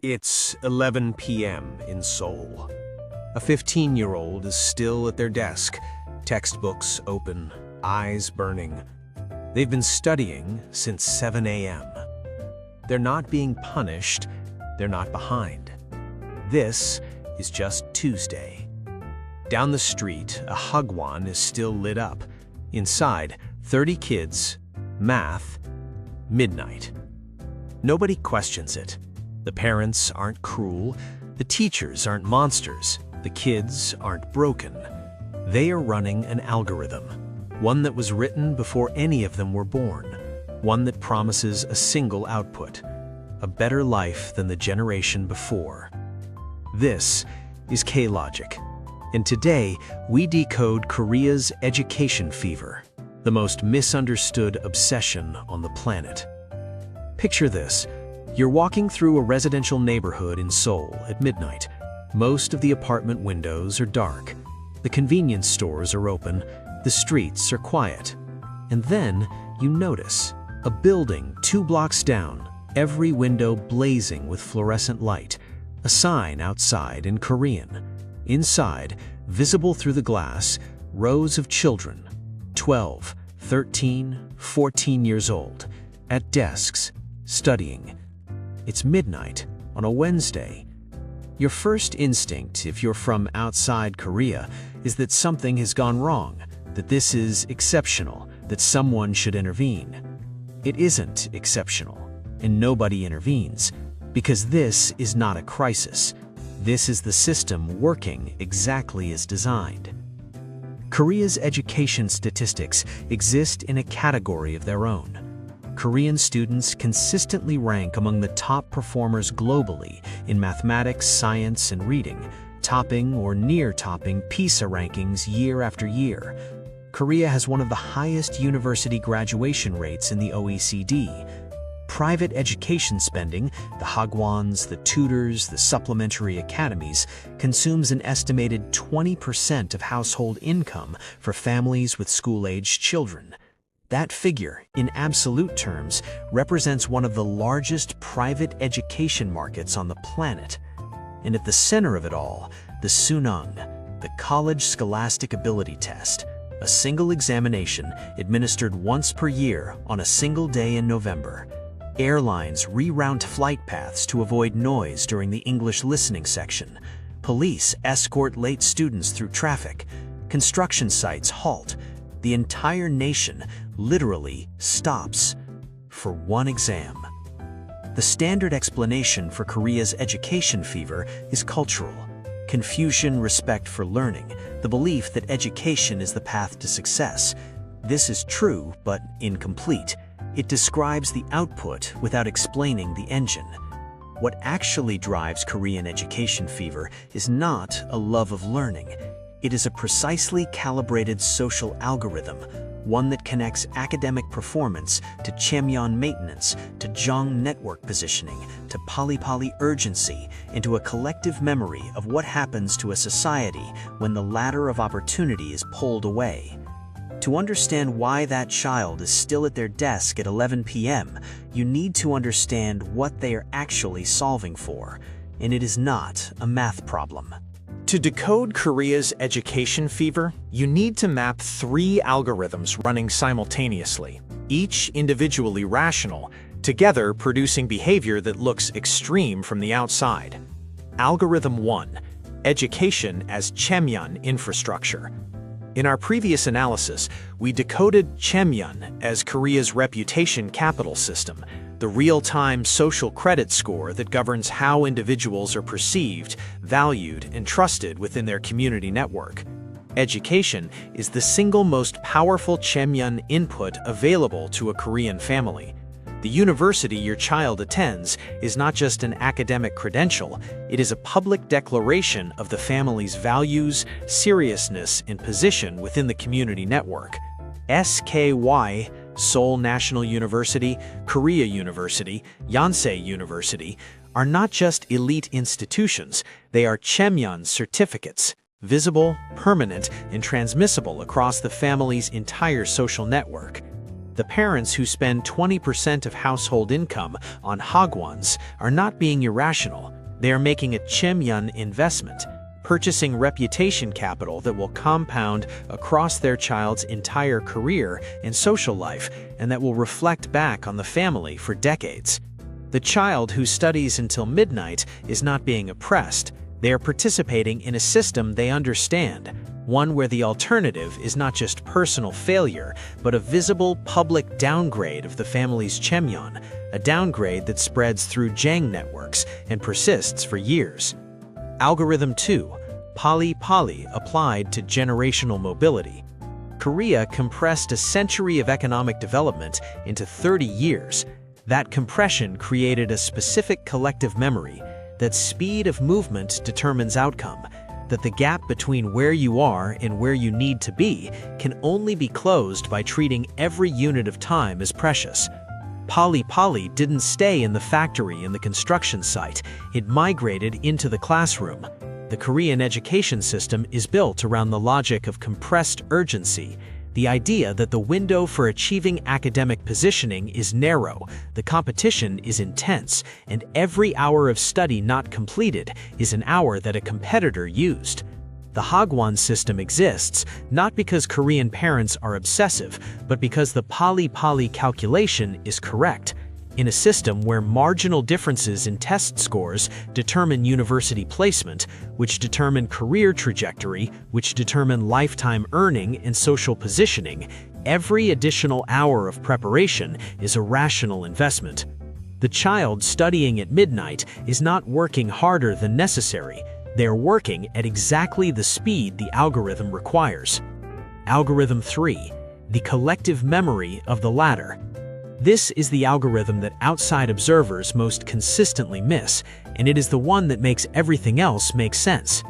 It's 11 p.m. in Seoul. A 15-year-old is still at their desk, textbooks open, eyes burning. They've been studying since 7 a.m. They're not being punished, they're not behind. This is just Tuesday. Down the street, a Hagwon is still lit up. Inside, 30 kids, math, midnight. Nobody questions it. The parents aren't cruel, the teachers aren't monsters, the kids aren't broken. They are running an algorithm, one that was written before any of them were born, one that promises a single output, a better life than the generation before. This is K-Logic, and today we decode Korea's education fever, the most misunderstood obsession on the planet. Picture this. You're walking through a residential neighborhood in Seoul at midnight. Most of the apartment windows are dark. The convenience stores are open. The streets are quiet. And then you notice a building 2 blocks down, every window blazing with fluorescent light, a sign outside in Korean. Inside, visible through the glass, rows of children, 12, 13, 14 years old, at desks, studying. It's midnight on a Wednesday. Your first instinct, if you're from outside Korea, is that something has gone wrong, that this is exceptional, that someone should intervene. It isn't exceptional, and nobody intervenes, because this is not a crisis. This is the system working exactly as designed. Korea's education statistics exist in a category of their own. Korean students consistently rank among the top performers globally in mathematics, science, and reading, topping or near-topping PISA rankings year after year. Korea has one of the highest university graduation rates in the OECD. Private education spending, the Hagwons, the tutors, the supplementary academies, consumes an estimated 20% of household income for families with school-aged children. That figure, in absolute terms, represents one of the largest private education markets on the planet. And at the center of it all, the Suneung, the College Scholastic Ability Test, a single examination administered once per year on a single day in November. Airlines reroute flight paths to avoid noise during the English listening section. Police escort late students through traffic. Construction sites halt. The entire nation literally stops for one exam. The standard explanation for Korea's education fever is cultural. Confucian respect for learning, the belief that education is the path to success. This is true, but incomplete. It describes the output without explaining the engine. What actually drives Korean education fever is not a love of learning. It is a precisely calibrated social algorithm, one that connects academic performance to Chemyeon maintenance, to Jong network positioning, to Pali-Pali urgency, into a collective memory of what happens to a society when the ladder of opportunity is pulled away. To understand why that child is still at their desk at 11 p.m., you need to understand what they are actually solving for, and it is not a math problem. To decode Korea's education fever, you need to map 3 algorithms running simultaneously, each individually rational, together producing behavior that looks extreme from the outside. Algorithm 1. Education as Chemyeon infrastructure. In our previous analysis, we decoded Chemyeon as Korea's reputation capital system, the real-time social credit score that governs how individuals are perceived, valued, and trusted within their community network. Education is the single most powerful Chemyeon input available to a Korean family. The university your child attends is not just an academic credential, it is a public declaration of the family's values, seriousness, and position within the community network. SKY, Seoul National University, Korea University, Yonsei University, are not just elite institutions, they are Chemyeon certificates, visible, permanent, and transmissible across the family's entire social network. The parents who spend 20% of household income on Hagwons are not being irrational. They are making a Chemyeon investment, purchasing reputation capital that will compound across their child's entire career and social life, and that will reflect back on the family for decades. The child who studies until midnight is not being oppressed. They are participating in a system they understand, one where the alternative is not just personal failure, but a visible public downgrade of the family's Chemyeon, a downgrade that spreads through Jang networks and persists for years. Algorithm 2, Pali-Pali applied to generational mobility. Korea compressed a century of economic development into 30 years. That compression created a specific collective memory that speed of movement determines outcome, that the gap between where you are and where you need to be can only be closed by treating every unit of time as precious. Pali-Pali didn't stay in the factory and the construction site, it migrated into the classroom. The Korean education system is built around the logic of compressed urgency, the idea that the window for achieving academic positioning is narrow, the competition is intense, and every hour of study not completed is an hour that a competitor used. The Hagwon system exists not because Korean parents are obsessive, but because the Pali-Pali calculation is correct. In a system where marginal differences in test scores determine university placement, which determine career trajectory, which determine lifetime earning and social positioning, every additional hour of preparation is a rational investment. The child studying at midnight is not working harder than necessary. They are working at exactly the speed the algorithm requires. Algorithm 3, the collective memory of the latter. This is the algorithm that outside observers most consistently miss, and it is the one that makes everything else make sense.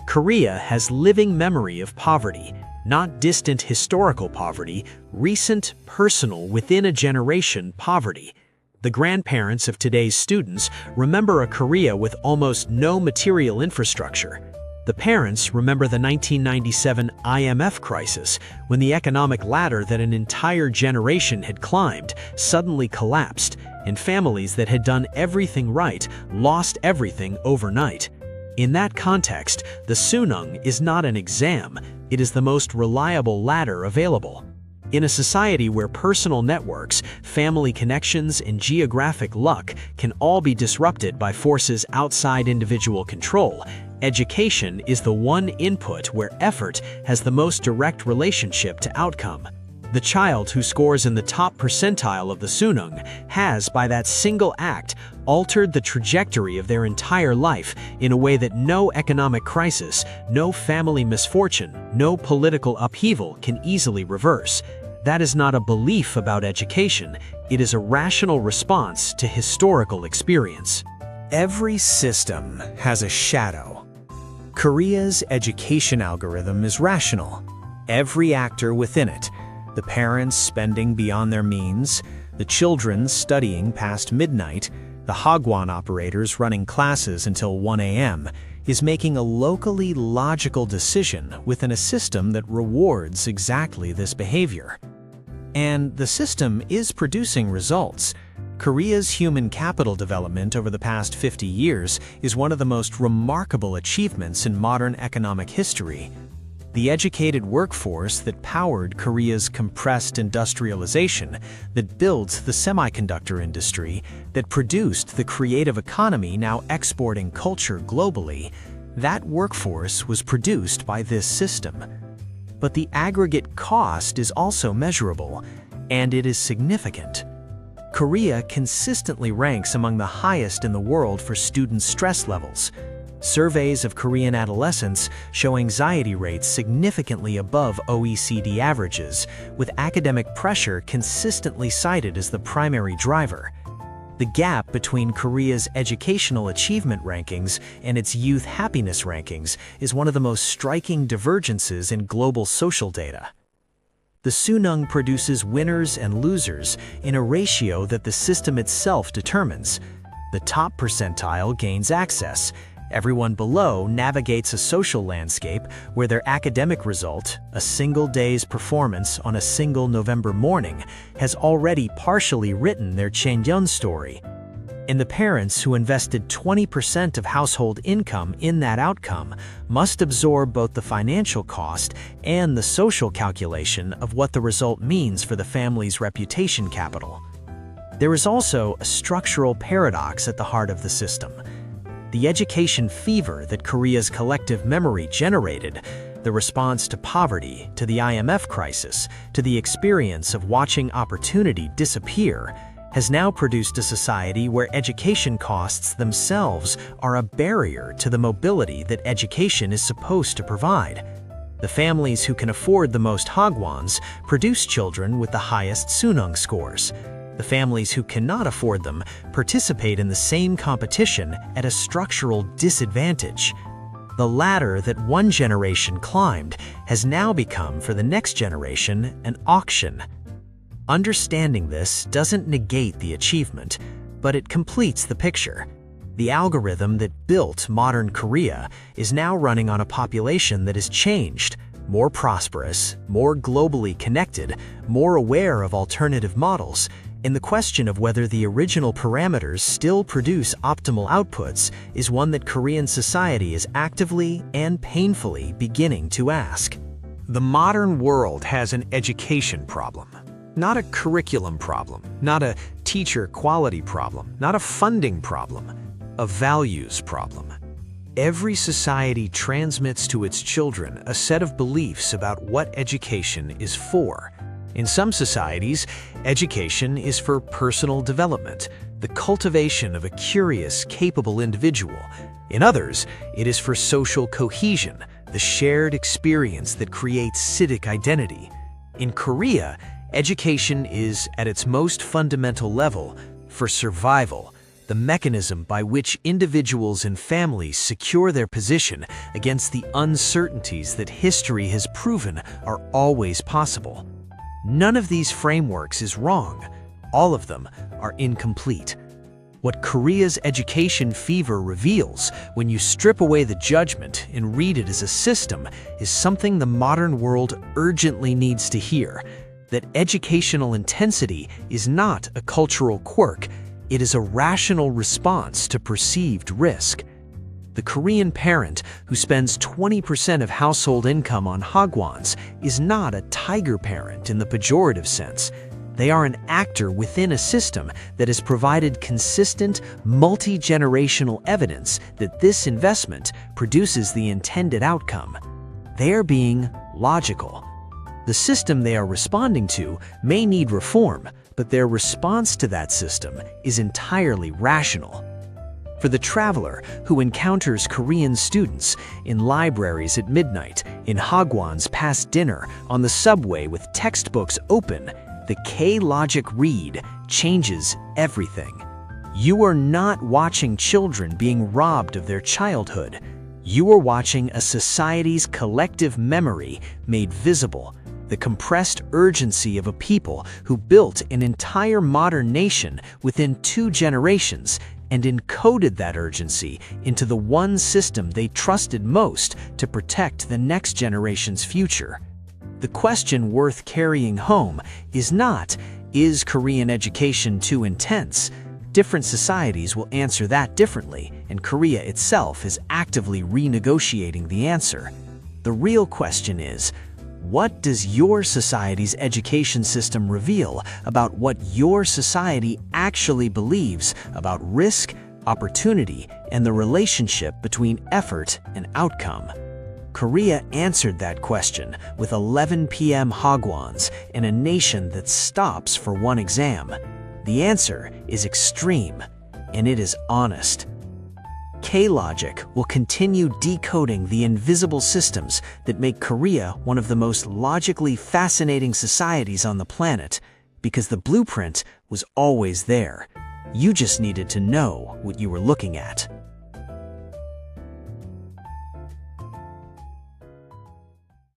Korea has living memory of poverty, not distant historical poverty, recent, personal, within a generation poverty. The grandparents of today's students remember a Korea with almost no material infrastructure. The parents remember the 1997 IMF crisis, when the economic ladder that an entire generation had climbed suddenly collapsed, and families that had done everything right lost everything overnight. In that context, the Suneung is not an exam, it is the most reliable ladder available. In a society where personal networks, family connections, and geographic luck can all be disrupted by forces outside individual control, education is the one input where effort has the most direct relationship to outcome. The child who scores in the top percentile of the Suneung has, by that single act, altered the trajectory of their entire life in a way that no economic crisis, no family misfortune, no political upheaval can easily reverse. That is not a belief about education, it is a rational response to historical experience. Every system has a shadow. Korea's education algorithm is rational. Every actor within it, the parents spending beyond their means, the children studying past midnight, the Hagwon operators running classes until 1 a.m., is making a locally logical decision within a system that rewards exactly this behavior. And the system is producing results. Korea's human capital development over the past 50 years is one of the most remarkable achievements in modern economic history. The educated workforce that powered Korea's compressed industrialization, that built the semiconductor industry, that produced the creative economy now exporting culture globally, that workforce was produced by this system. But the aggregate cost is also measurable, and it is significant. Korea consistently ranks among the highest in the world for student stress levels. Surveys of Korean adolescents show anxiety rates significantly above OECD averages, with academic pressure consistently cited as the primary driver. The gap between Korea's educational achievement rankings and its youth happiness rankings is one of the most striking divergences in global social data. The Suneung produces winners and losers in a ratio that the system itself determines. The top percentile gains access, Everyone below navigates a social landscape where their academic result, a single day's performance on a single November morning, has already partially written their Chemyeon story. And the parents who invested 20% of household income in that outcome must absorb both the financial cost and the social calculation of what the result means for the family's reputation capital. There is also a structural paradox at the heart of the system. The education fever that Korea's collective memory generated, the response to poverty, to the IMF crisis, to the experience of watching opportunity disappear, has now produced a society where education costs themselves are a barrier to the mobility that education is supposed to provide. The families who can afford the most Hagwons produce children with the highest Suneung scores. The families who cannot afford them participate in the same competition at a structural disadvantage. The ladder that one generation climbed has now become, for the next generation, an auction. Understanding this doesn't negate the achievement, but it completes the picture. The algorithm that built modern Korea is now running on a population that has changed, more prosperous, more globally connected, more aware of alternative models, and the question of whether the original parameters still produce optimal outputs is one that Korean society is actively and painfully beginning to ask. The modern world has an education problem. Not a curriculum problem, not a teacher quality problem, not a funding problem, a values problem. Every society transmits to its children a set of beliefs about what education is for. In some societies, education is for personal development, the cultivation of a curious, capable individual. In others, it is for social cohesion, the shared experience that creates civic identity. In Korea, education is, at its most fundamental level, for survival, the mechanism by which individuals and families secure their position against the uncertainties that history has proven are always possible. None of these frameworks is wrong. All of them are incomplete. What Korea's education fever reveals, when you strip away the judgment and read it as a system, is something the modern world urgently needs to hear. That educational intensity is not a cultural quirk, it is a rational response to perceived risk. The Korean parent who spends 20% of household income on Hagwons is not a tiger parent in the pejorative sense. They are an actor within a system that has provided consistent, multi-generational evidence that this investment produces the intended outcome. They are being logical. The system they are responding to may need reform, but their response to that system is entirely rational. For the traveler who encounters Korean students in libraries at midnight, in Hagwons past dinner, on the subway with textbooks open, the K-logic read changes everything. You are not watching children being robbed of their childhood. You are watching a society's collective memory made visible. The compressed urgency of a people who built an entire modern nation within 2 generations and encoded that urgency into the one system they trusted most to protect the next generation's future. The question worth carrying home is not, is Korean education too intense? Different societies will answer that differently, and Korea itself is actively renegotiating the answer. The real question is, what does your society's education system reveal about what your society actually believes about risk, opportunity, and the relationship between effort and outcome? Korea answered that question with 11 p.m. Hagwons and a nation that stops for one exam. The answer is extreme, and it is honest. K-Logic will continue decoding the invisible systems that make Korea one of the most logically fascinating societies on the planet, because the blueprint was always there. You just needed to know what you were looking at.